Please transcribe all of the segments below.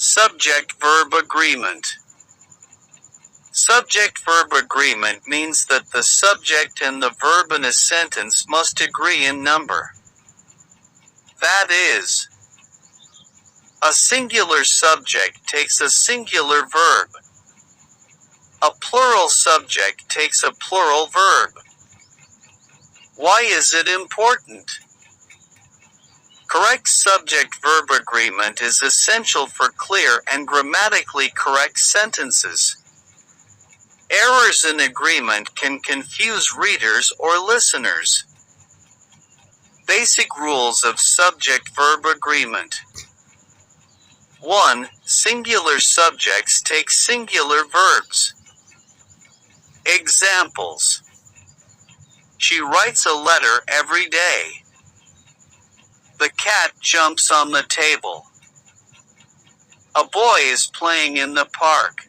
Subject-Verb Agreement. Subject-verb agreement means that the subject and the verb in a sentence must agree in number. That is, a singular subject takes a singular verb. A plural subject takes a plural verb. Why is it important? Correct subject-verb agreement is essential for clear and grammatically correct sentences. Errors in agreement can confuse readers or listeners. Basic rules of subject-verb agreement. 1. Singular subjects take singular verbs. Examples: She writes a letter every day. The cat jumps on the table. A boy is playing in the park.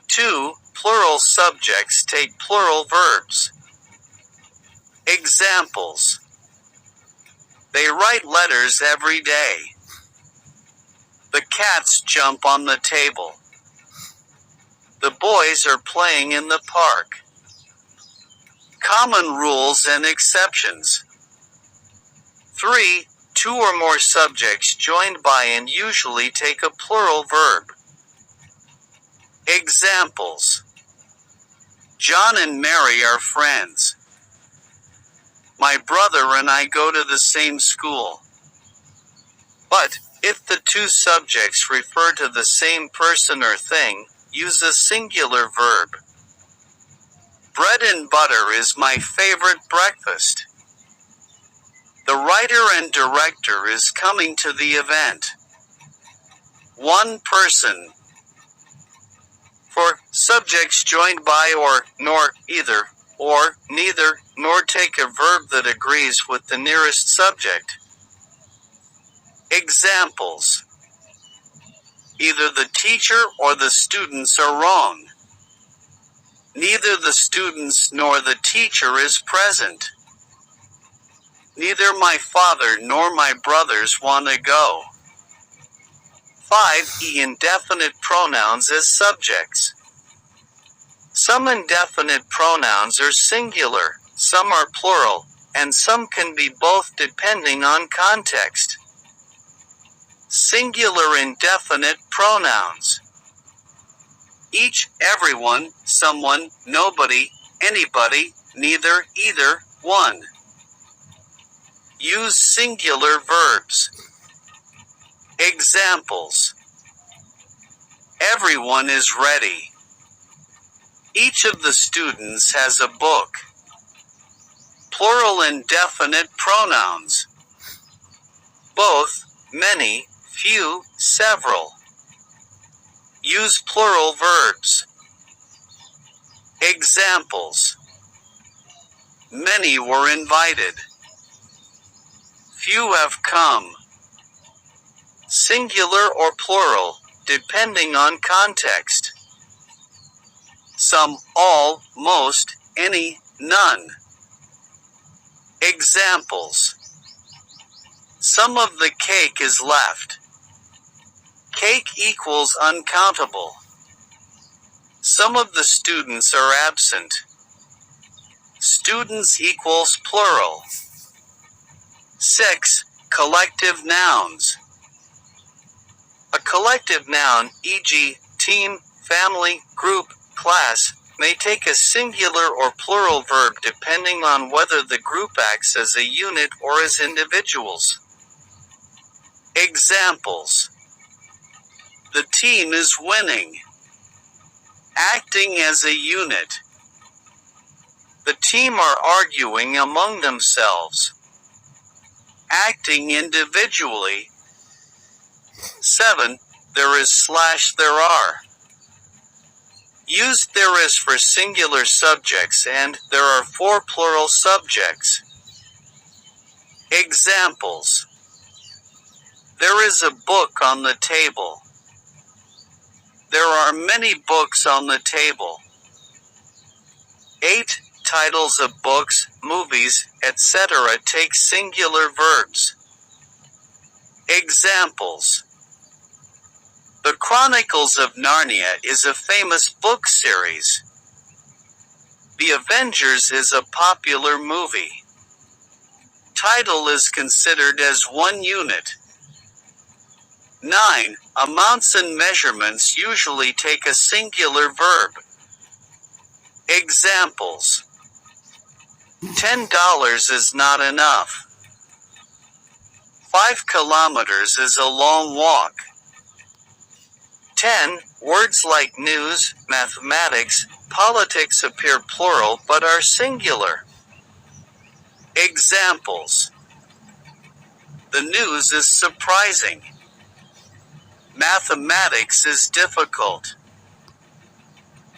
2. Plural subjects take plural verbs. Examples: They write letters every day. The cats jump on the table. The boys are playing in the park. Common rules and exceptions. 3. Two or more subjects joined by and usually take a plural verb. Examples: John and Mary are friends. My brother and I go to the same school. But, if the two subjects refer to the same person or thing, use a singular verb. Bread and butter is my favorite breakfast. The writer and director is coming to the event. One person. For subjects joined by or, nor, either, or, neither, nor take a verb that agrees with the nearest subject. Examples: Either the teacher or the students are wrong. Neither the students nor the teacher is present. Neither my father nor my brothers want to go. 5. Indefinite pronouns as subjects. Some indefinite pronouns are singular, some are plural, and some can be both depending on context. Singular indefinite pronouns: each, everyone, someone, nobody, anybody, neither, either, one. Use singular verbs. Examples: Everyone is ready. Each of the students has a book. Plural indefinite pronouns: both, many, few, several. Use plural verbs. Examples: Many were invited. Few have come. Singular or plural, depending on context. Some, all, most, any, none. Examples: Some of the cake is left. Cake equals uncountable. Some of the students are absent. Students equals plural. 6. Collective nouns. A collective noun, e.g., team, family, group, class, may take a singular or plural verb depending on whether the group acts as a unit or as individuals. Examples: The team is winning. Acting as a unit. The team are arguing among themselves. Acting individually. 7. There is / there are. Use there is for singular subjects and there are for plural subjects. Examples: There is a book on the table. There are many books on the table. 8. Titles of books, movies, etc. take singular verbs. Examples: Chronicles of Narnia is a famous book series. The Avengers is a popular movie. Title is considered as one unit. 9. Amounts and measurements usually take a singular verb. Examples: $10 is not enough. 5 kilometers is a long walk. 10. Words like news, mathematics, politics appear plural but are singular. Examples: the news is surprising. Mathematics is difficult.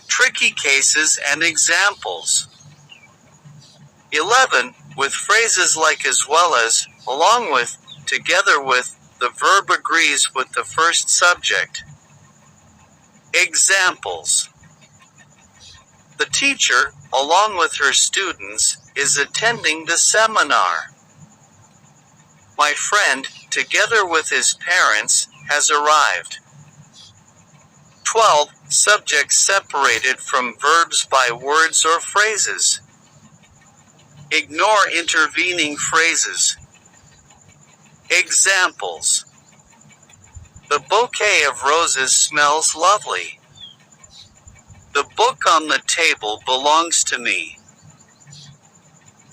Tricky cases and examples. 11. With phrases like as well as, along with, together with, the verb agrees with the first subject. Examples: the teacher, along with her students, is attending the seminar. My friend, together with his parents, has arrived. 12. Subjects separated from verbs by words or phrases. Ignore intervening phrases. Examples: the bouquet of roses smells lovely. The book on the table belongs to me.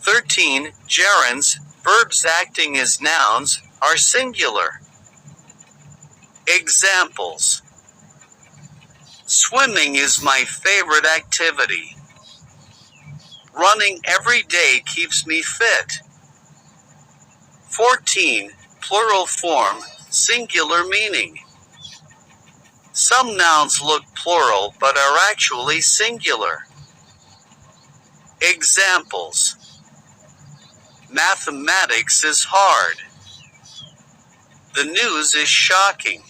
13. Gerunds, verbs acting as nouns, are singular. Examples: swimming is my favorite activity. Running every day keeps me fit. 14. Plural form, singular meaning. Some nouns look plural but are actually singular. Examples: mathematics is hard. The news is shocking.